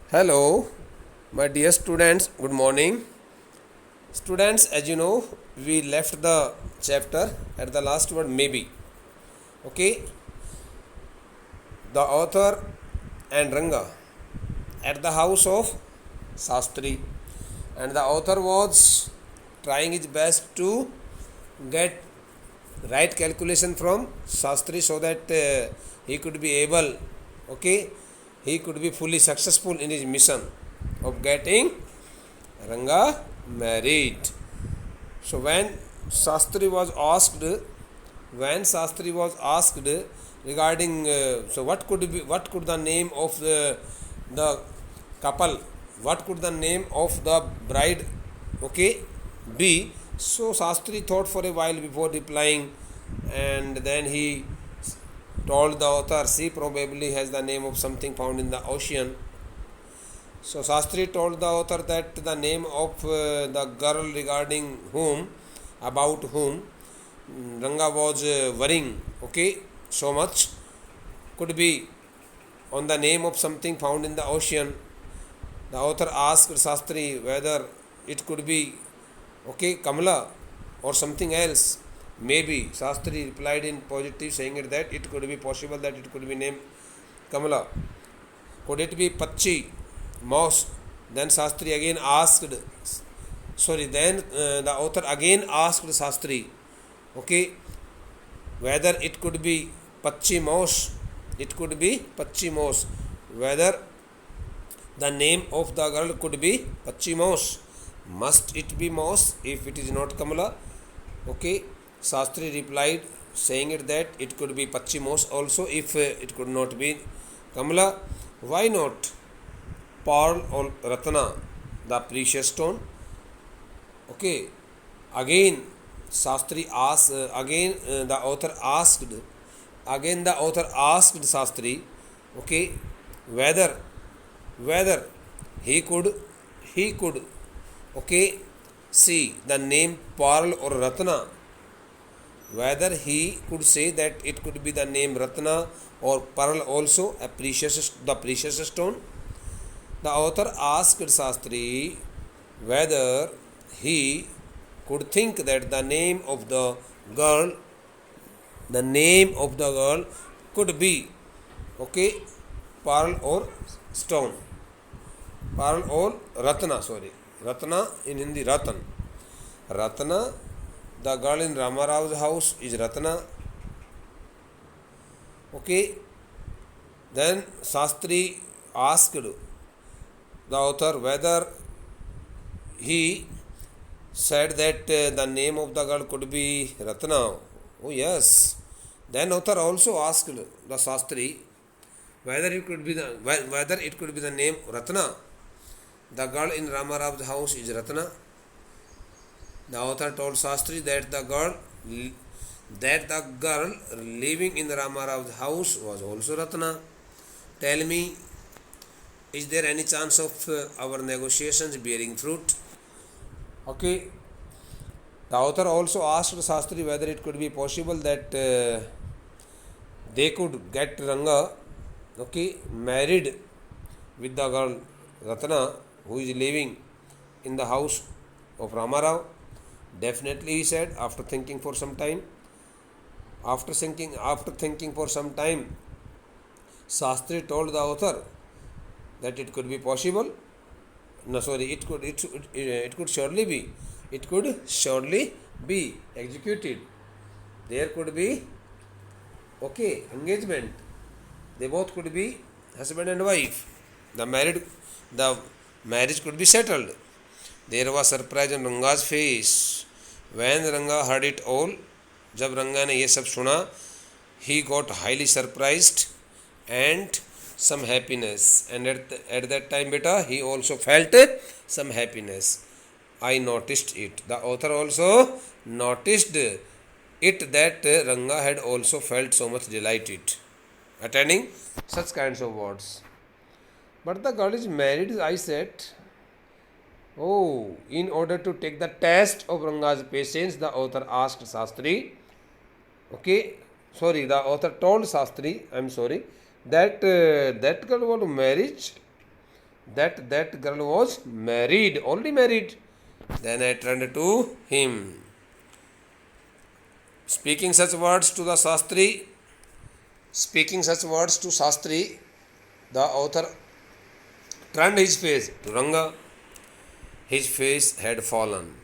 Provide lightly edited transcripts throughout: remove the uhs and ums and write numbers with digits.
Hello, my dear students, good morning. Students, as you know, we left the chapter at the last word maybe. Okay, the author and Ranga at the house of Sastri, and the author was trying his best to get right calculation from Sastri so that he could be able, okay, he could be fully successful in his mission of getting Ranga married. So Shastri was asked, when Shastri was asked regarding, so what could the name of the couple, what could the name of the bride, okay, be? So Shastri thought for a while before replying, and then he told the author, she probably has the name of something found in the ocean. So Shastri told the author that the name of the girl regarding whom, about whom Ranga was worrying, okay, so much, could be on the name of something found in the ocean. The author asked Shastri whether it could be, okay, Kamala or something else. Maybe. Shastri replied in positive, saying it that it could be possible that it could be named Kamala. Could it be Pachi, mouse? Then Shastri again asked, then the author again asked Shastri, okay, whether it could be Pachi mouse, it could be Pachi mouse, whether the name of the girl could be Pachi mouse. Must it be mouse if it is not Kamala? Okay, Shastri replied, saying it that it could be Pachi mouse also if it could not be Kamala. Why not pearl or Ratna, the precious stone? Okay, again Shastri asked, the author asked, Shastri, okay, whether he could, okay, see the name pearl or Ratna, whether he could say that it could be the name Ratna or pearl also, the precious stone. The author asked Shastri whether he could think that the name of the girl, could be, okay, pearl or stone, pearl or Ratna, Ratna in Hindi, Ratna, the girl in Ramarao's house is Ratna, okay. Then Shastri asked the author whether he said that the name of the girl could be Ratna. Oh yes. Then author also asked the Shastri whether it could be the name Ratna. The girl in Ramarao's house is Ratna. The author told Shastri that the girl living in Ramarao's house was also Ratna. Tell me, is there any chance of our negotiations bearing fruit? Okay. The author also asked Shastri whether it could be possible that they could get Ranga, okay, married with the girl Ratna who is living in the house of Ramarao. Definitely, he said, after thinking for some time. After thinking for some time, Shastri told the author that it could be possible. No, sorry, it could surely be. It could surely be executed. There could be, okay, engagement. They both could be husband and wife. The marriage could be settled. There was surprise on Ranga's face. When Ranga heard it all, जब रंगा ने ये सब सुना, he got highly surprised and some happiness. And at that time, beta, he also felt some happiness. I noticed it. The author also noticed it that Ranga had also felt so much delighted attending such kinds of words. But the girl is married, I said. Oh, in order to take the test of Ranga's patience, the author asked Shastri, okay, the author told Shastri, that that girl was married that girl was married, already married. Then I turned to him. Speaking such words to the Shastri, speaking such words to Shastri, the author turned his face to Ranga. His face had fallen.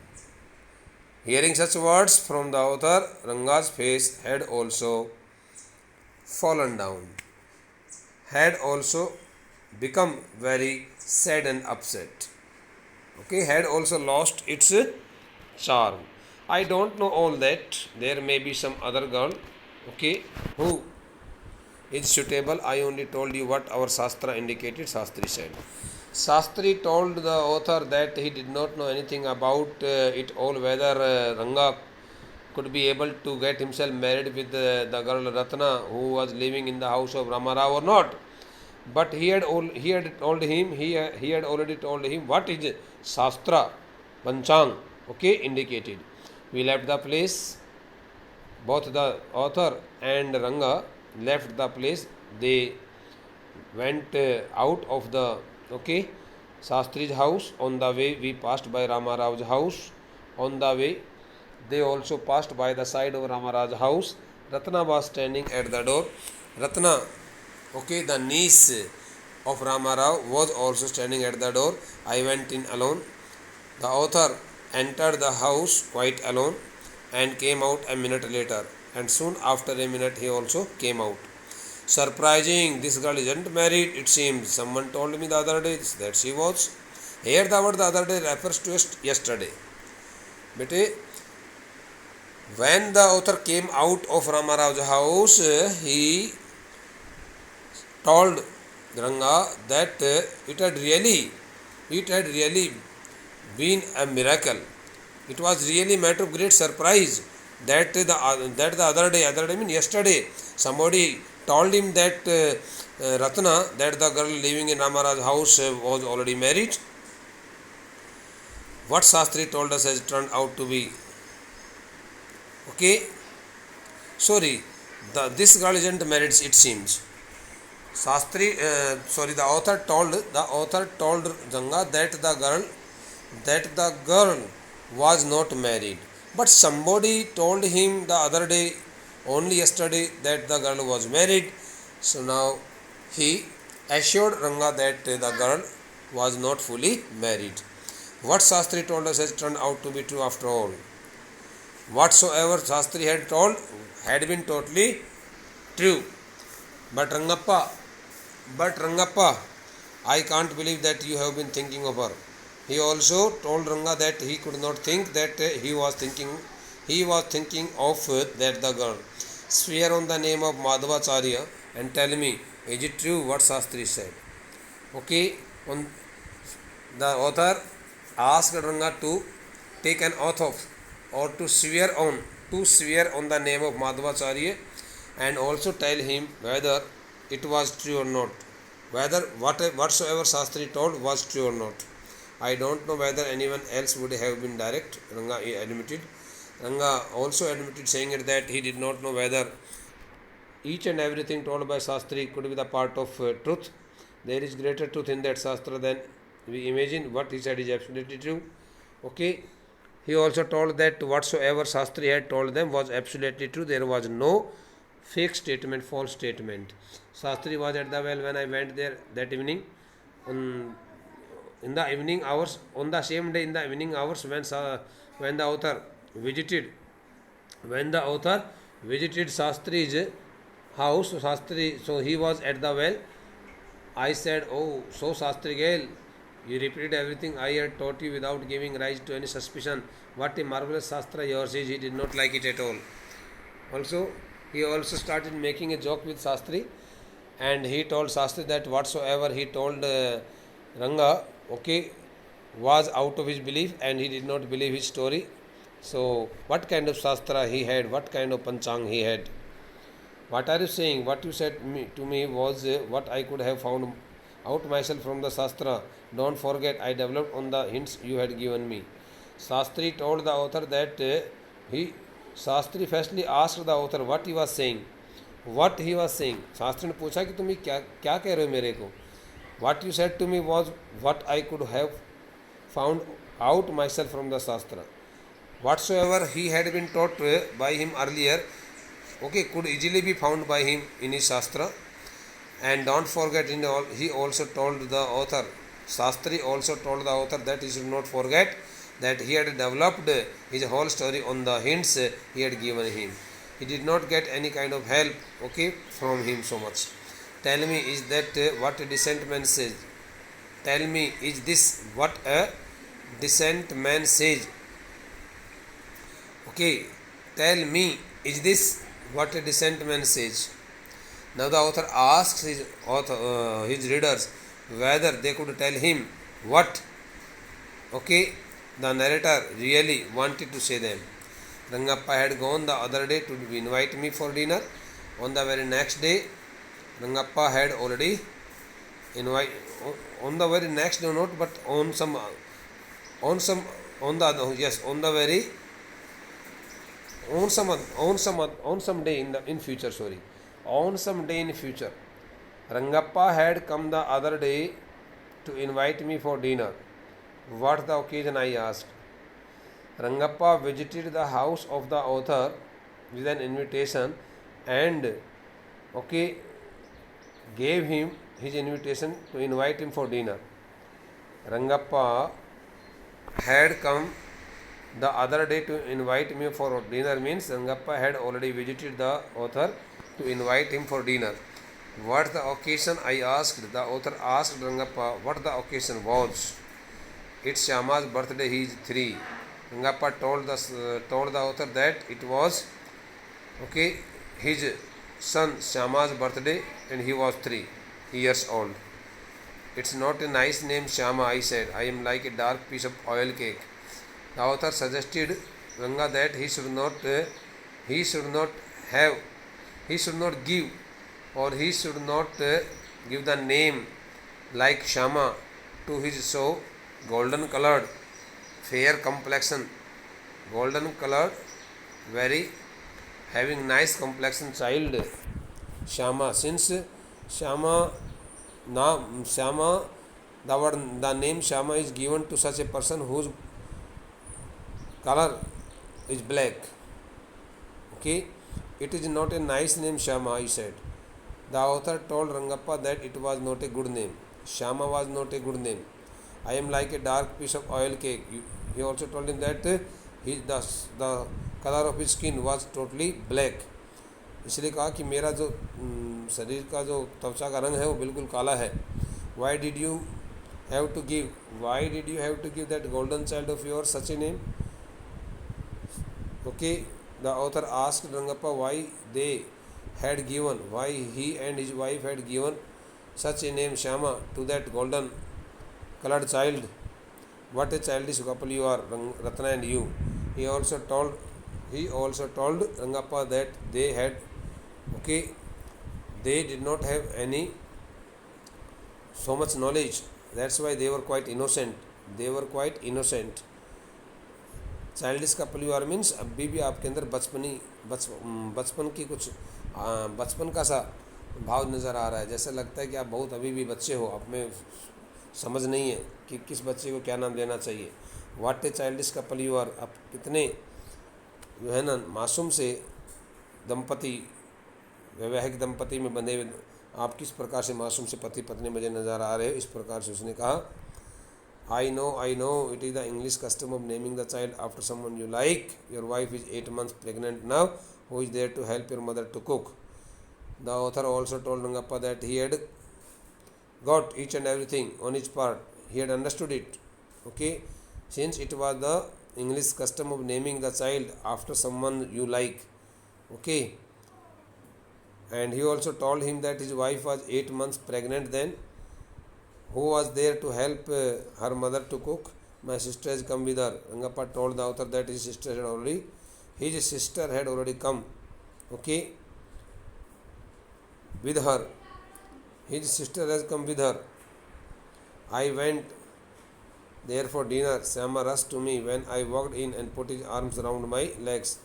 Hearing such words from the author, Ranga's face had also fallen down, had also become very sad and upset. Okay, had also lost its charm. I don't know all that. There may be some other girl, okay, who is suitable. I only told you what our Shastra indicated, Shastri said. Shastri told the author that he did not know anything about it all, whether Ranga could be able to get himself married with the girl Ratna who was living in the house of Ramarao or not. But he had already told him what is Shastra, Panchang, okay, indicated. We left the place. Both the author and Ranga left the place. They went out of the Shastri's house. On the way, we passed by Ramarao's house. On the way, they also passed by the side of Ramarao's house. Ratna was standing at the door. Ratna, the niece of Ramarao, was also standing at the door. I went in alone. The author entered the house quite alone and came out a minute later. And soon after a minute, he also came out. Surprising, this girl isn't married, it seems. Someone told me the other day that she was. Here the word the other day refers to yesterday. Bete, when the author came out of Ramarao's house, he told Ranga that it had really been a miracle. It was really a matter of great surprise that the other day means yesterday, somebody told him that Ratna, that the girl living in Ramara's house was already married. What Shastri told us has turned out to be this girl isn't married, it seems. The author told Ranga that the girl was not married. But somebody told him the other day, only yesterday, that the girl was married. So now he assured Ranga that the girl was not fully married. What Shastri told us has turned out to be true after all. Whatsoever Shastri had told had been totally true. But Rangappa, I can't believe that you have been thinking of her. He also told Ranga that he could not think that he was thinking of that the girl. Swear on the name of Madhavacharya and tell me, is it true what Shastri said? The author asked Ranga to take an oath of, or to swear on the name of Madhavacharya, and also tell him whether it was true or not, whether whatsoever Shastri told was true or not. I don't know whether anyone else would have been direct. Ranga admitted. Ranga also admitted, saying it that he did not know whether each and everything told by Shastri could be the part of truth. There is greater truth in that Shastra than we imagine. What he said is absolutely true. He also told that whatsoever Shastri had told them was absolutely true. There was no fake statement, false statement. Shastri was at the well when I went there that evening. In the evening hours, on the same day in the evening hours, when the author visited Shastri's house, so he was at the well. I said, "Oh, so Shastri Gail, you repeated everything I had taught you without giving rise to any suspicion. What a marvelous Shastra yours is." He did not like it at all. He also started making a joke with Shastri, and he told Shastri that whatsoever he told Ranga, was out of his belief, and he did not believe his story. So, what kind of Shastra he had, what kind of Panchang he had. What are you saying? What you said to me was what I could have found out myself from the Shastra. Don't forget, I developed on the hints you had given me. Shastri told the author that Shastri firstly asked the author what he was saying. Shastri ने पूछा कि तुम क्या कह रहे हो मेरे को. What you said to me was what I could have found out myself from the Shastra. Whatsoever he had been taught by him earlier, okay, could easily be found by him in his Shastra. And don't forget, he also told the author, Shastri also told the author that he should not forget that he had developed his whole story on the hints he had given him. He did not get any kind of help, okay, from him so much. Tell me, is that what a decent man says? Tell me, is this what a decent man says? Okay, tell me, is this what a decent man says? Now the author asks his readers whether they could tell him what, okay, the narrator really wanted to say them. Rangappa had gone the other day to invite me for dinner. On the very next day, Rangappa had already invite. On the very next day, not, but on the other, yes, on the very on some day in future, sorry, on some day in future, Rangappa had come the other day to invite me for dinner. What the occasion, I asked. Rangappa visited the house of the author with an invitation and, okay, gave him his invitation to invite him for dinner. Rangappa had come the other day to invite me for dinner means Rangappa had already visited the author to invite him for dinner. What the occasion, I asked. The author asked Rangappa what the occasion was. It's Shyama's birthday, he is 3. Rangappa told the author that it was, okay, his son Shyama's birthday and he was 3 years old. It's not a nice name, Shyama, I said. I am like a dark piece of oil cake. The author suggested Ranga that he should not give, or he should not give the name like Shyama to his so golden colored, fair complexion, golden colored, very having nice complexion child Shyama. Since Shyama, the name Shyama is given to such a person whose color is black. Okay, it is not a nice name, Shyama, I said. The author told Rangappa that it was not a good name. Shyama was not a good name. I am like a dark piece of oil cake. He also told him that the color of his skin was totally black. इसलिए कहा कि मेरा जो शरीर का जो त्वचा का रंग है वो बिल्कुल काला है. Why did you have to give that golden child of yours such a name? Okay, the author asked Rangappa why he and his wife had given such a name Shyama to that golden colored child. What a childish couple you are, Ratna and you. He also told Rangappa that they did not have any so much knowledge. That's why they were quite innocent. Childish का परिवार means अभी भी आपके अंदर बचपन की कुछ बचपन का सा भाव नज़र आ रहा है. जैसा लगता है कि आप बहुत अभी भी बच्चे हो, आप में समझ नहीं है कि किस बच्चे को क्या नाम देना चाहिए. वाट ए चाइल्डिश का परिवार. आप कितने जो है ना मासूम से वैवाहिक दंपति में बंधे हुए, आप किस प्रकार से मासूम से पति पत्नी मुझे नज़र आ रहे हो. इस प्रकार से उसने कहा. I know, it is the English custom of naming the child after someone you like. Your wife is 8 months pregnant now. Who is there to help your mother to cook? The author also told Rangappa that he had got each and everything on his part. He had understood it. Okay, since it was the English custom of naming the child after someone you like. Okay, and he also told him that his wife was 8 months pregnant then. Who was there to help her mother to cook? My sister has come with her. Rangappa told the author that his sister had already come. Okay, with her. His sister has come with her. I went there for dinner. Shyama rushed to me when I walked in and put his arms around my legs.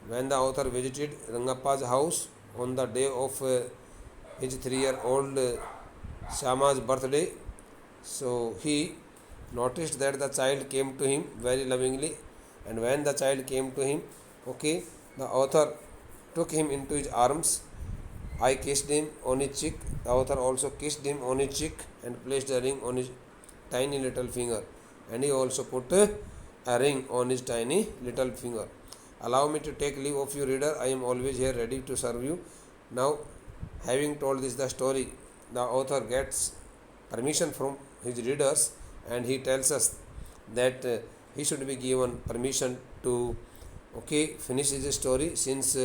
When the author visited Rangappa's house on the day of his 3-year-old Shama's birthday. So he noticed that the child came to him very lovingly, and when the child came to him, okay, the author took him into his arms. I kissed him on his cheek. The author also kissed him on his cheek and placed a ring on his tiny little finger, and he also put a ring on his tiny little finger. Allow me to take leave of you, reader. I am always here ready to serve you. Now, having told this the story, the author gets permission from his readers, and he tells us that he should be given permission to finish his story, since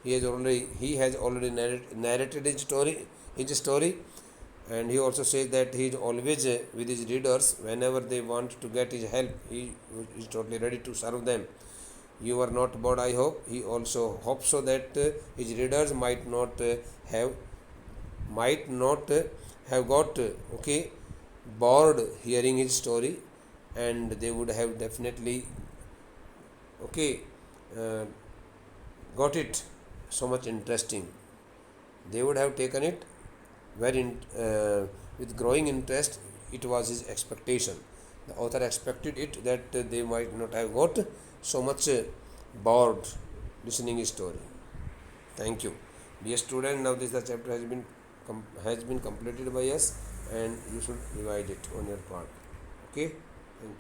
he has already narrated his story. And he also says that he is always with his readers. Whenever they want to get his help, he is totally ready to serve them. You are not bored, I hope. He also hopes so that his readers have might not have got bored hearing his story, and they would have definitely okay uh, got it so much interesting. They would have taken it with growing interest. It was his expectation. The author expected it that they might not have got so much bored listening his story. Thank you, dear student. Now this the chapter has been completed by us, and you should revise it on your part. Okay, thank you.